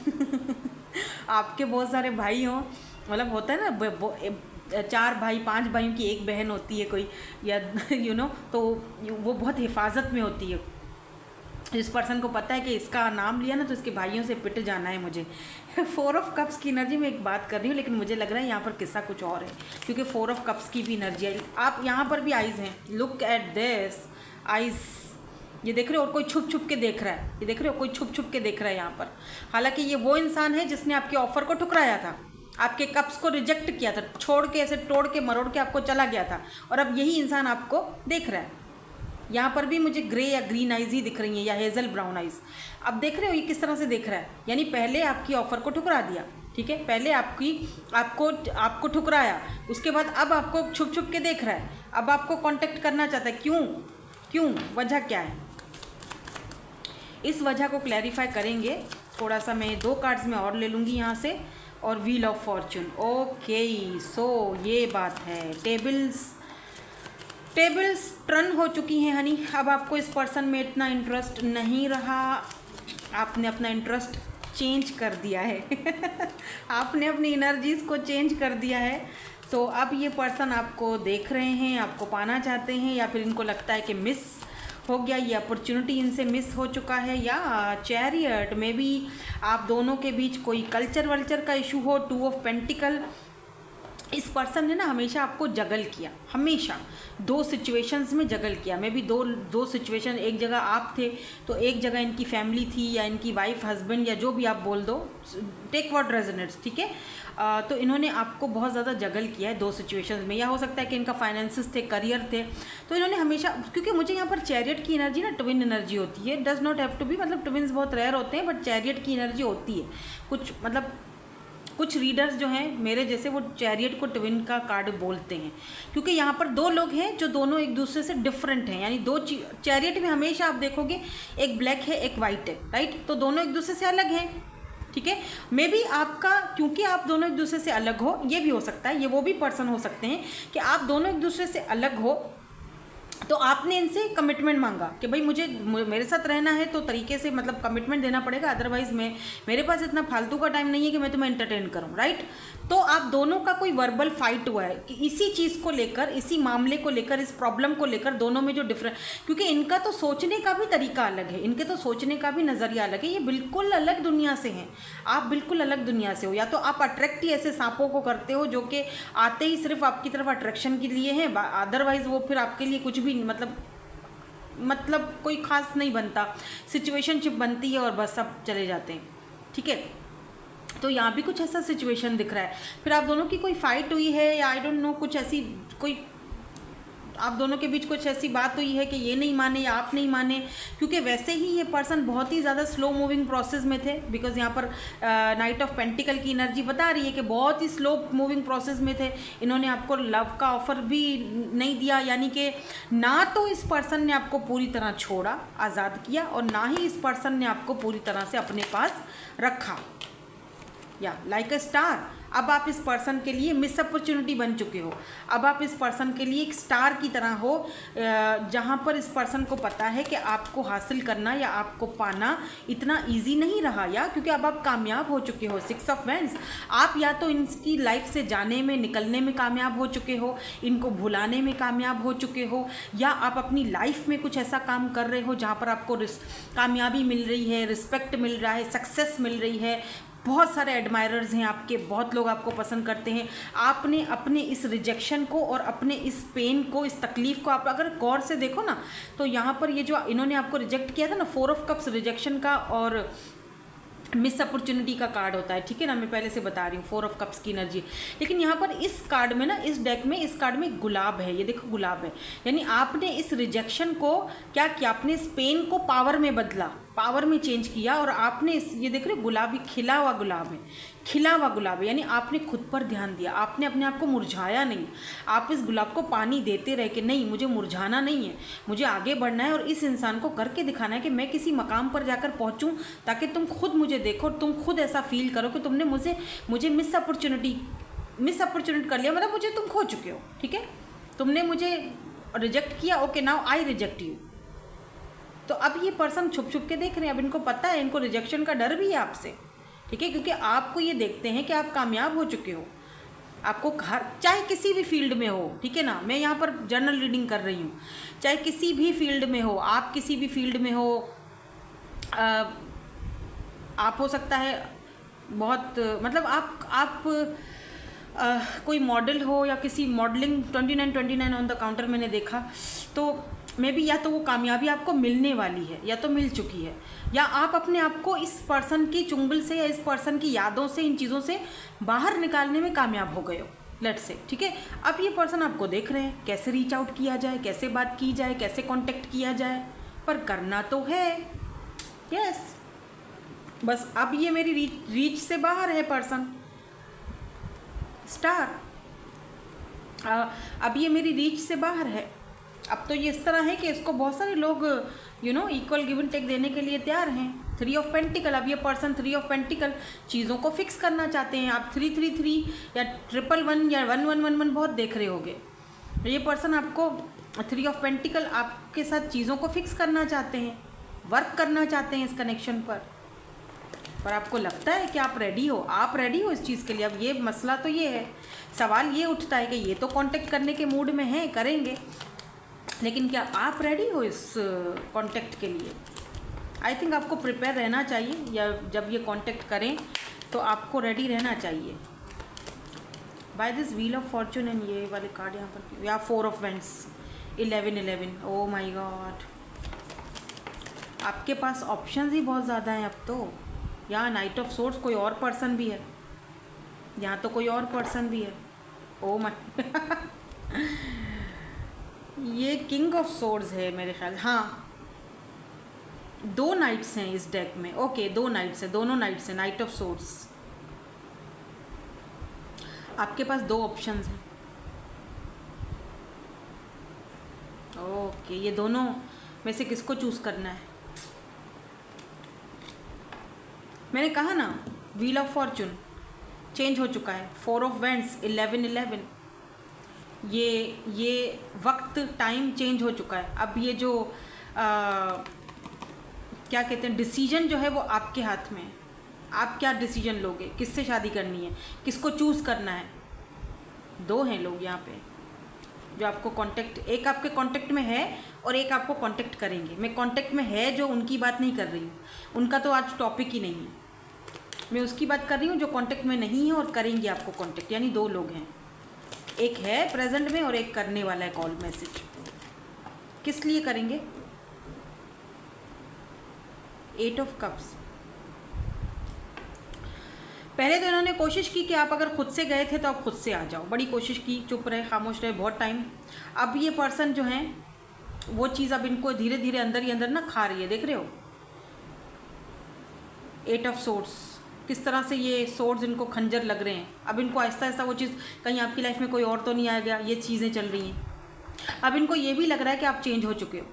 आपके बहुत सारे भाई हों, मतलब होता है ना 4 भाई 5 भाइयों की एक बहन होती है कोई, या तो वो बहुत हिफाजत में होती है। जिस पर्सन को पता है कि इसका नाम लिया ना तो इसके भाइयों से पिट जाना है मुझे। 4 ऑफ कप्स की एनर्जी में एक बात कर रही हूँ, लेकिन मुझे लग रहा है यहाँ पर किस्सा कुछ और है क्योंकि 4 ऑफ कप्स की भी एनर्जी है। आप यहाँ पर भी आइज़ हैं, लुक एट दिस आइज़, ये देख रहे हो, और कोई छुप छुप के देख रहा है, ये देख रहे हो, कोई छुप छुप के देख रहा है यहाँ पर। हालांकि ये वो इंसान है जिसने आपके ऑफर को ठुकराया था, आपके कप्स को रिजेक्ट किया था, छोड़ के, ऐसे तोड़ के मरोड़ के आपको चला गया था, और अब यही इंसान आपको देख रहा है। यहाँ पर भी मुझे ग्रे या ग्रीन आइज ही दिख रही हैं या हेज़ल ब्राउन आइज। अब देख रहे हो ये किस तरह से देख रहा है, यानी पहले आपकी ऑफ़र को ठुकरा दिया, ठीक है, पहले आपको ठुकराया, उसके बाद अब आपको छुप छुप के देख रहा है, अब आपको कांटेक्ट करना चाहता है। क्यों वजह क्या है? इस वजह को क्लैरिफाई करेंगे। थोड़ा सा मैं 2 कार्ड्स में और ले लूँगी यहाँ से, और व्हील ऑफ फॉर्चून। ओके, सो ये बात है, टेबल्स टर्न हो चुकी हैं हनी। अब आपको इस पर्सन में इतना इंटरेस्ट नहीं रहा, आपने अपना इंटरेस्ट चेंज कर दिया है आपने अपनी एनर्जीज़ को चेंज कर दिया है। तो अब ये पर्सन आपको देख रहे हैं, आपको पाना चाहते हैं, या फिर इनको लगता है कि मिस हो गया, ये अपॉर्चुनिटी इनसे मिस हो चुका है। या चैरियट में भी आप दोनों के बीच कोई कल्चर का इशू हो। 2 ऑफ पेंटिकल, इस पर्सन ने ना हमेशा आपको जगल किया, हमेशा 2 सिचुएशंस में जगल किया। मैं भी दो सिचुएशन, एक जगह आप थे तो एक जगह इनकी फैमिली थी, या इनकी वाइफ, हस्बैंड, या जो भी आप बोल दो, टेक व्हाट रेजोनेट्स, ठीक है। तो इन्होंने आपको बहुत ज़्यादा जगल किया है 2 सिचुएशंस में। या हो सकता है कि इनका फाइनेंसेस थे, करियर थे, तो इन्होंने हमेशा, क्योंकि मुझे यहाँ पर चैरियट की एनर्जी ना ट्विन एनर्जी होती है, does not have to be, मतलब ट्विन्स बहुत रेयर होते हैं, बट चैरियट की एनर्जी होती है। कुछ रीडर्स जो हैं मेरे जैसे, वो चैरियट को ट्विन का कार्ड बोलते हैं, क्योंकि यहाँ पर 2 लोग हैं जो दोनों एक दूसरे से डिफरेंट हैं। यानी 2 चैरियट में हमेशा आप देखोगे एक ब्लैक है, एक वाइट है, राइट, तो दोनों एक दूसरे से अलग हैं, ठीक है। मे बी आपका, क्योंकि आप दोनों एक दूसरे से अलग हो, ये भी हो सकता है, ये वो भी पर्सन हो सकते हैं कि आप दोनों एक दूसरे से अलग हो, तो आपने इनसे कमिटमेंट मांगा कि भाई मुझे मेरे साथ रहना है, तो तरीके से मतलब कमिटमेंट देना पड़ेगा, अदरवाइज मेरे पास इतना फालतू का टाइम नहीं है कि मैं तुम्हें एंटरटेन करूं, राइट। तो आप दोनों का कोई वर्बल फाइट हुआ है कि इसी चीज़ को लेकर, इसी मामले को लेकर, इस प्रॉब्लम को लेकर दोनों में जो डिफरेंट, क्योंकि इनका तो सोचने का भी तरीका अलग है, इनके तो सोचने का भी नज़रिया अलग है, ये बिल्कुल अलग दुनिया से हैं, आप बिल्कुल अलग दुनिया से हो। या तो आप अट्रैक्ट ही ऐसे सांपों को करते हो जो कि आते ही सिर्फ आपकी तरफ अट्रैक्शन के लिए हैं, अदरवाइज वो फिर आपके लिए कुछ भी मतलब कोई ख़ास नहीं बनता, सिचुएशनशिप बनती है और बस सब चले जाते हैं, ठीक है। तो यहाँ भी कुछ ऐसा सिचुएशन दिख रहा है। फिर आप दोनों की कोई फाइट हुई है, या आई डोंट नो, कुछ ऐसी कोई आप दोनों के बीच कुछ ऐसी बात हुई है कि ये नहीं माने या आप नहीं माने, क्योंकि वैसे ही ये पर्सन बहुत ही ज़्यादा स्लो मूविंग प्रोसेस में थे। बिकॉज यहाँ पर नाइट ऑफ पेंटिकल की एनर्जी बता रही है कि बहुत ही स्लो मूविंग प्रोसेस में थे। इन्होंने आपको लव का ऑफर भी नहीं दिया, यानी कि ना तो इस पर्सन ने आपको पूरी तरह छोड़ा, आज़ाद किया, और ना ही इस पर्सन ने आपको पूरी तरह से अपने पास रखा। या लाइक अ स्टार, अब आप इस पर्सन के लिए मिस अपॉर्चुनिटी बन चुके हो। अब आप इस पर्सन के लिए एक स्टार की तरह हो, जहाँ पर इस पर्सन को पता है कि आपको हासिल करना या आपको पाना इतना इजी नहीं रहा, या क्योंकि अब आप कामयाब हो चुके हो। 6 ऑफ वैंड्स, आप या तो इनकी लाइफ से जाने में, निकलने में कामयाब हो चुके हो, इनको भुलाने में कामयाब हो चुके हो, या आप अपनी लाइफ में कुछ ऐसा काम कर रहे हो जहाँ पर आपको कामयाबी मिल रही है, रिस्पेक्ट मिल रहा है, सक्सेस मिल रही है, बहुत सारे एडमायरर्स हैं आपके, बहुत लोग आपको पसंद करते हैं। आपने अपने इस रिजेक्शन को और अपने इस पेन को, इस तकलीफ़ को आप अगर गौर से देखो ना, तो यहाँ पर ये जो इन्होंने आपको रिजेक्ट किया था ना, 4 ऑफ कप्स रिजेक्शन का और मिस अपॉर्चुनिटी का कार्ड होता है, ठीक है ना, मैं पहले से बता रही हूँ 4 ऑफ कप्स की एनर्जी। लेकिन यहाँ पर इस कार्ड में ना, इस डेक में, इस कार्ड में गुलाब है, ये देखो गुलाब है, यानी आपने इस रिजेक्शन को क्या किया, आपने इस पेन को पावर में बदला, पावर में चेंज किया, और आपने ये देख रहे हो गुलाबी खिला हुआ गुलाब है, खिला हुआ गुलाब है, यानी आपने खुद पर ध्यान दिया, आपने अपने आप को मुरझाया नहीं, आप इस गुलाब को पानी देते रहे कि नहीं मुझे मुरझाना नहीं है, मुझे आगे बढ़ना है, और इस इंसान को करके दिखाना है कि मैं किसी मकाम पर जाकर पहुंचूं, ताकि तुम खुद मुझे देखो, तुम खुद ऐसा फील करो कि तुमने मुझे मिस अपॉर्चुनिटी कर लिया, मतलब मुझे तुम खो चुके हो, ठीक है, तुमने मुझे रिजेक्ट किया, okay now I reject you. तो अब ये पर्सन छुप छुप के देख रहे हैं, अब इनको पता है, इनको रिजेक्शन का डर भी है आपसे, ठीक है, क्योंकि आपको ये देखते हैं कि आप कामयाब हो चुके हो, आपको चाहे किसी भी फील्ड में हो, ठीक है ना, मैं यहाँ पर जर्नल रीडिंग कर रही हूँ, चाहे किसी भी फील्ड में हो, आप किसी भी फील्ड में हो, आप हो सकता है बहुत, मतलब आप कोई मॉडल हो, या किसी मॉडलिंग 29 ऑन द काउंटर मैंने देखा, तो मे बी या तो वो कामयाबी आपको मिलने वाली है, या तो मिल चुकी है, या आप अपने आप को इस पर्सन की चुंगल से या इस पर्सन की यादों से, इन चीज़ों से बाहर निकालने में कामयाब हो गए हो, लेट्स से, ठीक है। अब ये पर्सन आपको देख रहे हैं, कैसे रीच आउट किया जाए, कैसे बात की जाए, कैसे कांटेक्ट किया जाए, पर करना तो है। यस, बस अब ये मेरी रीच से बाहर है पर्सन। स्टार, अब ये मेरी रीच से बाहर है। अब तो ये इस तरह है कि इसको बहुत सारे लोग इक्वल गिव एंड टेक देने के लिए तैयार हैं। 3 ऑफ पेंटिकल, अब ये पर्सन 3 ऑफ पेंटिकल चीज़ों को फिक्स करना चाहते हैं। आप 333 या 111 या 1111 बहुत देख रहे होगे। ये पर्सन आपको 3 ऑफ पेंटिकल आपके साथ चीज़ों को फिक्स करना चाहते हैं, वर्क करना चाहते हैं इस कनेक्शन पर आपको लगता है कि आप रेडी हो, आप रेडी हो इस चीज़ के लिए। अब ये मसला तो ये है, सवाल ये उठता है कि ये तो कांटेक्ट करने के मूड में हैं, करेंगे, लेकिन क्या आप रेडी हो इस कांटेक्ट के लिए? आई थिंक आपको प्रिपेयर रहना चाहिए, या जब ये कांटेक्ट करें तो आपको रेडी रहना चाहिए। By this wheel of fortune and ये वाले कार्ड यहाँ पर, या 4 of wands, 1111, oh my god, आपके पास ऑप्शंस ही बहुत ज़्यादा हैं अब तो। यहाँ नाइट ऑफ सोर्ड्स, कोई और पर्सन भी है यहाँ, तो कोई और पर्सन भी है। ओ माय ये किंग ऑफ सोर्ड्स है मेरे ख्याल। हाँ, 2 नाइट्स हैं इस डेक में। ओके, 2 नाइट्स है, दोनों नाइट्स हैं, नाइट ऑफ सोर्ड्स। आपके पास 2 ऑप्शंस हैं। ओके, ये दोनों में से किसको चूज़ करना है? मैंने कहा ना, व्हील ऑफ फॉर्चून चेंज हो चुका है, 4 ऑफ वेंट्स, 1111, ये वक्त, टाइम चेंज हो चुका है। अब ये जो क्या कहते हैं, डिसीजन जो है वो आपके हाथ में है। आप क्या डिसीजन लोगे, किससे शादी करनी है, किसको चूज़ करना है? 2 हैं लोग यहाँ पे जो आपको कांटेक्ट, एक आपके कांटेक्ट में है और एक आपको कांटेक्ट करेंगे। मैं कांटेक्ट में है जो उनकी बात नहीं कर रही हूँ, उनका तो आज टॉपिक ही नहीं है। मैं उसकी बात कर रही हूँ जो कांटेक्ट में नहीं है और करेंगे आपको कांटेक्ट। यानी 2 लोग हैं, एक है प्रेजेंट में और एक करने वाला है कॉल मैसेज। किस लिए करेंगे? 8 ऑफ कप्स। पहले तो इन्होंने कोशिश की कि आप अगर खुद से गए थे तो आप खुद से आ जाओ, बड़ी कोशिश की, चुप रहे, खामोश रहे बहुत टाइम। अब ये पर्सन जो है वो चीज़ अब इनको धीरे धीरे अंदर ही अंदर ना खा रही है, देख रहे हो? 8 ऑफ सोर्ड्स, किस तरह से ये सोर्ड्स इनको खंजर लग रहे हैं। अब इनको आहिस्ता आहिस्ता वो चीज़, कहीं आपकी लाइफ में कोई और तो नहीं आ गया, ये चीज़ें चल रही हैं। अब इनको ये भी लग रहा है कि आप चेंज हो चुके हो।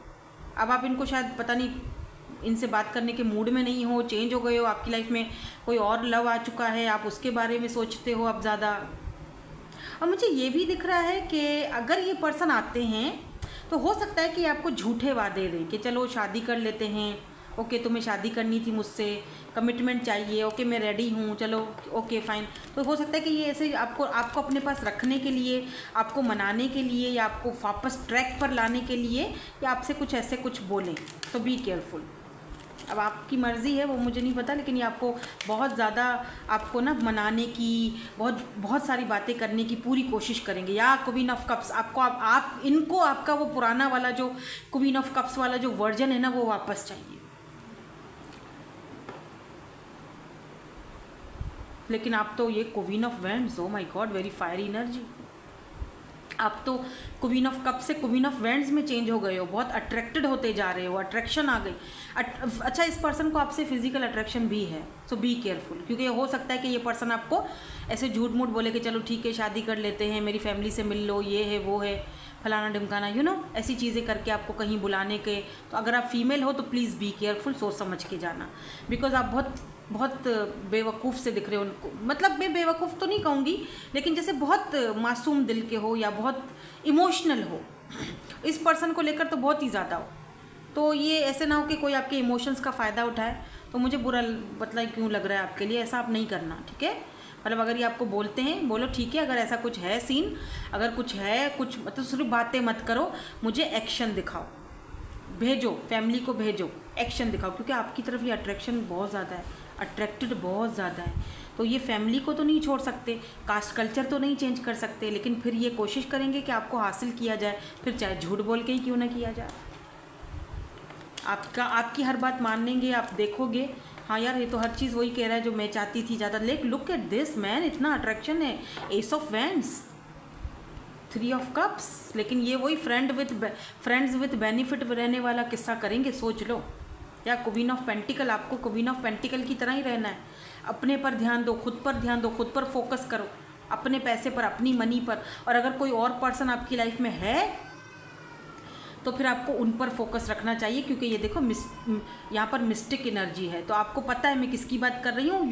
अब आप इनको शायद पता नहीं इनसे बात करने के मूड में नहीं हो, चेंज हो गए हो, आपकी लाइफ में कोई और लव आ चुका है, आप उसके बारे में सोचते हो अब ज़्यादा। और मुझे ये भी दिख रहा है कि अगर ये पर्सन आते हैं तो हो सकता है कि आपको झूठे वादे दें कि चलो शादी कर लेते हैं, ओके तुम्हें शादी करनी थी मुझसे, कमिटमेंट चाहिए, ओके मैं रेडी हूँ, चलो ओके फाइन। तो हो सकता है कि ये ऐसे आपको अपने पास रखने के लिए, आपको मनाने के लिए, या आपको वापस ट्रैक पर लाने के लिए, या आपसे कुछ ऐसे कुछ बोलें। तो बी केयरफुल। अब आपकी मर्ज़ी है, वो मुझे नहीं पता, लेकिन ये आपको बहुत ज़्यादा, आपको ना मनाने की, बहुत सारी बातें करने की पूरी कोशिश करेंगे। या क्वीन ऑफ कप्स, आपको आप इनको आपका वो पुराना वाला जो क्वीन ऑफ कप्स वाला जो वर्जन है ना, वो वापस चाहिए। लेकिन आप तो ये queen of vends, O my God, very fiery energy. आप तो क्वीन ऑफ कप से क्वीन ऑफ वेंड्स में चेंज हो गए हो, बहुत अट्रैक्टेड होते जा रहे हो, अट्रैक्शन आ गई। अच्छा, इस पर्सन को आपसे फिजिकल अट्रैक्शन भी है, सो बी केयरफुल, क्योंकि हो सकता है कि ये पर्सन आपको ऐसे झूठ मूठ बोले कि चलो ठीक है शादी कर लेते हैं, मेरी फैमिली से मिल लो, ये है वो है, फलाना ढिमकाना, ऐसी चीज़ें करके आपको कहीं बुलाने के। तो अगर आप फीमेल हो तो प्लीज़ बी केयरफुल, सोच समझ के जाना, बिकॉज आप बहुत बेवकूफ़ से दिख रहे हो उनको। मतलब मैं बेवकूफ़ तो नहीं कहूँगी, लेकिन जैसे बहुत मासूम दिल के हो या बहुत इमोशनल हो, इस पर्सन को लेकर तो बहुत ही ज़्यादा हो। तो ये ऐसे ना हो कि कोई आपके इमोशंस का फ़ायदा उठाए। तो मुझे बुरा मतलब क्यों लग रहा है आपके लिए, ऐसा आप नहीं करना, ठीक है? मतलब अगर ये आपको बोलते हैं, बोलो ठीक है, अगर ऐसा कुछ है सीन, अगर कुछ है कुछ, मतलब सिर्फ बातें मत करो, मुझे एक्शन दिखाओ, भेजो, फैमिली को भेजो, एक्शन दिखाओ, क्योंकि आपकी तरफ ये अट्रैक्शन बहुत ज़्यादा है, अट्रैक्टेड बहुत ज़्यादा है। तो ये फैमिली को तो नहीं छोड़ सकते, कास्ट कल्चर तो नहीं चेंज कर सकते, लेकिन फिर ये कोशिश करेंगे कि आपको हासिल किया जाए, फिर चाहे झूठ बोल के ही क्यों ना किया जाए। आपकी हर बात मानेंगे, आप देखोगे हाँ यार ये तो हर चीज़ वही कह रहा है जो मैं चाहती थी ज़्यादा। लुक एट दिस मैन, इतना अट्रैक्शन है, S of wands, 3 of cups, लेकिन ये वही फ्रेंड्स विथ बेनिफिट रहने वाला किस्सा करेंगे, सोच लो। या क्वीन ऑफ पेंटिकल, आपको क्वीन ऑफ पेंटिकल की तरह ही रहना है। अपने पर ध्यान दो, खुद पर ध्यान दो, खुद पर फोकस करो, अपने पैसे पर, अपनी मनी पर। और अगर कोई और पर्सन आपकी लाइफ में है तो फिर आपको उन पर फोकस रखना चाहिए, क्योंकि ये देखो यहाँ पर मिस्टिक एनर्जी है। तो आपको पता है मैं किसकी बात कर रही हूँ।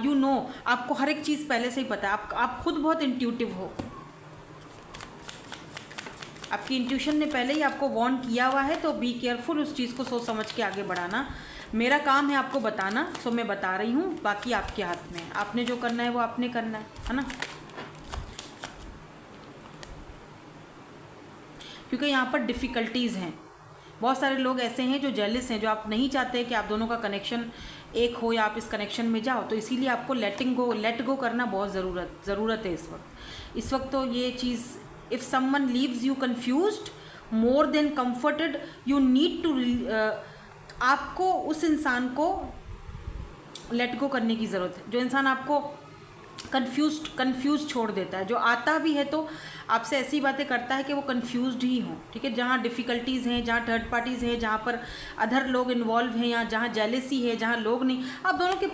यू नो, आपको हर एक चीज़ पहले से ही पता है। आप खुद बहुत इंट्यूटिव हो। आपकी इंट्यूशन ने पहले ही आपको वार्न किया हुआ है, तो बी केयरफुल, उस चीज़ को सोच समझ के आगे बढ़ाना। मेरा काम है आपको बताना, सो मैं बता रही हूँ, बाकी आपके हाथ में है। आपने जो करना है वो आपने करना है ना। क्योंकि यहाँ पर डिफ़िकल्टीज़ हैं। बहुत सारे लोग ऐसे हैं जो जेलस हैं, जो आप नहीं चाहते कि आप दोनों का कनेक्शन एक हो या आप इस कनेक्शन में जाओ। तो इसीलिए आपको लेट गो करना बहुत ज़रूरत है इस वक्त। तो ये चीज़, if someone leaves you confused more than comforted, you need to, आपको उस इंसान को लेट गो करने की ज़रूरत है। जो इंसान आपको कंफ्यूज छोड़ देता है, जो आता भी है तो आपसे ऐसी बातें करता है कि वो कंफ्यूज्ड ही हो, ठीक है। जहाँ डिफ़िकल्टीज़ हैं, जहाँ थर्ड पार्टीज़ हैं, जहाँ पर अदर लोग इन्वॉल्व हैं, या जहाँ जेलेसी है, जहाँ लोग नहीं, आप दोनों के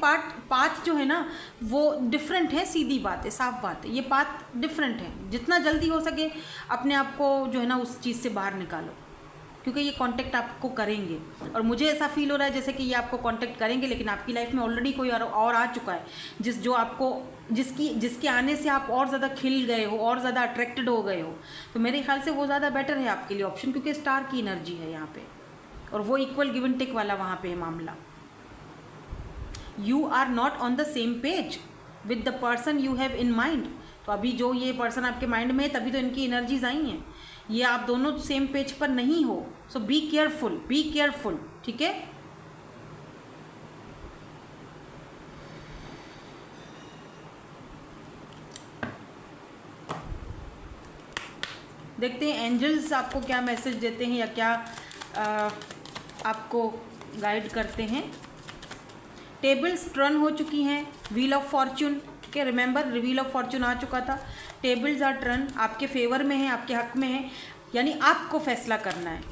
पाथ जो है ना वो डिफरेंट है। सीधी बात है, साफ बात है, ये पाथ डिफरेंट है। जितना जल्दी हो सके अपने आप को जो है ना उस चीज़ से बाहर निकालो, क्योंकि ये कांटेक्ट आपको करेंगे। और मुझे ऐसा फील हो रहा है जैसे कि ये आपको कांटेक्ट करेंगे, लेकिन आपकी लाइफ में ऑलरेडी कोई और आ चुका है, जिसके आने से आप और ज़्यादा खिल गए हो, और ज़्यादा अट्रैक्टेड हो गए हो। तो मेरे ख्याल से वो ज़्यादा बेटर है आपके लिए ऑप्शन, क्योंकि स्टार की एनर्जी है यहाँ पे, और वो इक्वल गिव एंड टेक वाला वहाँ पे है मामला। You are not on the same page with the person you have in mind. तो अभी जो ये पर्सन आपके माइंड में है, तभी तो इनकी एनर्जीज आई हैं। ये आप दोनों सेम पेज पर नहीं हो। सो बी केयरफुल, ठीक है। देखते हैं एंजल्स आपको क्या मैसेज देते हैं, या क्या आपको गाइड करते हैं। टेबल्स टर्न हो चुकी हैं, व्हील ऑफ फॉर्च्यून, ठीक है। रिमेंबर, व्हील ऑफ फॉर्च्यून आ चुका था। टेबल्स आर टर्न, आपके फेवर में है, आपके हक में है। यानी आपको फैसला करना है,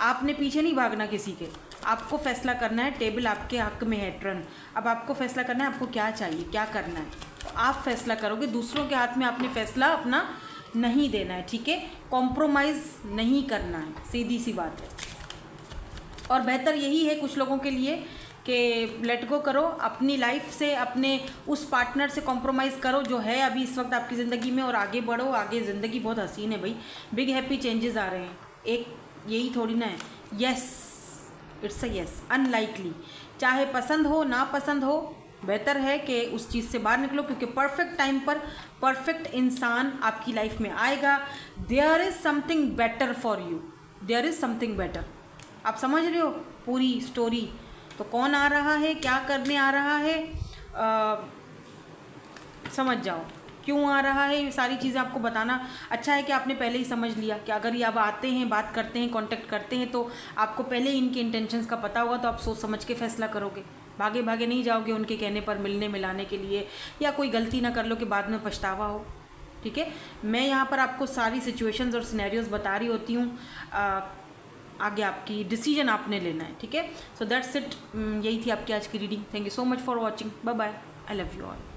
आपने पीछे नहीं भागना किसी के, आपको फैसला करना है। टेबल आपके हक में है, टर्न। अब आपको फैसला करना है, आपको क्या चाहिए, क्या करना है, तो आप फैसला करोगे। दूसरों के हाथ में आपने फैसला अपना नहीं देना है, ठीक है। कॉम्प्रोमाइज़ नहीं करना है, सीधी सी बात है। और बेहतर यही है कुछ लोगों के लिए कि लेट गो करो अपनी लाइफ से, अपने उस पार्टनर से कॉम्प्रोमाइज़ करो जो है अभी इस वक्त आपकी ज़िंदगी में, और आगे बढ़ो। आगे ज़िंदगी बहुत हसीन है भाई, बिग हैप्पी चेंजेस आ रहे हैं। एक यही थोड़ी ना है yes, it's a yes, unlikely. चाहे पसंद हो ना पसंद हो, बेहतर है कि उस चीज़ से बाहर निकलो, क्योंकि परफेक्ट टाइम पर परफेक्ट इंसान आपकी लाइफ में आएगा। There is something better for you, there is something better. आप समझ रहे हो पूरी स्टोरी। तो कौन आ रहा है, क्या करने आ रहा है, समझ जाओ क्यों आ रहा है। ये सारी चीज़ें आपको बताना अच्छा है कि आपने पहले ही समझ लिया कि अगर ये अब आते हैं, बात करते हैं, कांटेक्ट करते हैं, तो आपको पहले ही इनके इंटेंशंस का पता होगा। तो आप सोच समझ के फैसला करोगे, भागे भागे नहीं जाओगे उनके कहने पर मिलने मिलाने के लिए, या कोई गलती ना कर लो कि बाद में पछतावा हो, ठीक है। मैं यहाँ पर आपको सारी सिचुएशंस और सिनेरियोज बता रही होती हूँ, आगे आपकी डिसीजन आपने लेना है, ठीक है। सो दैट्स इट, यही थी आपकी आज की reading. Thank you so much for watching, bye bye, I love you all.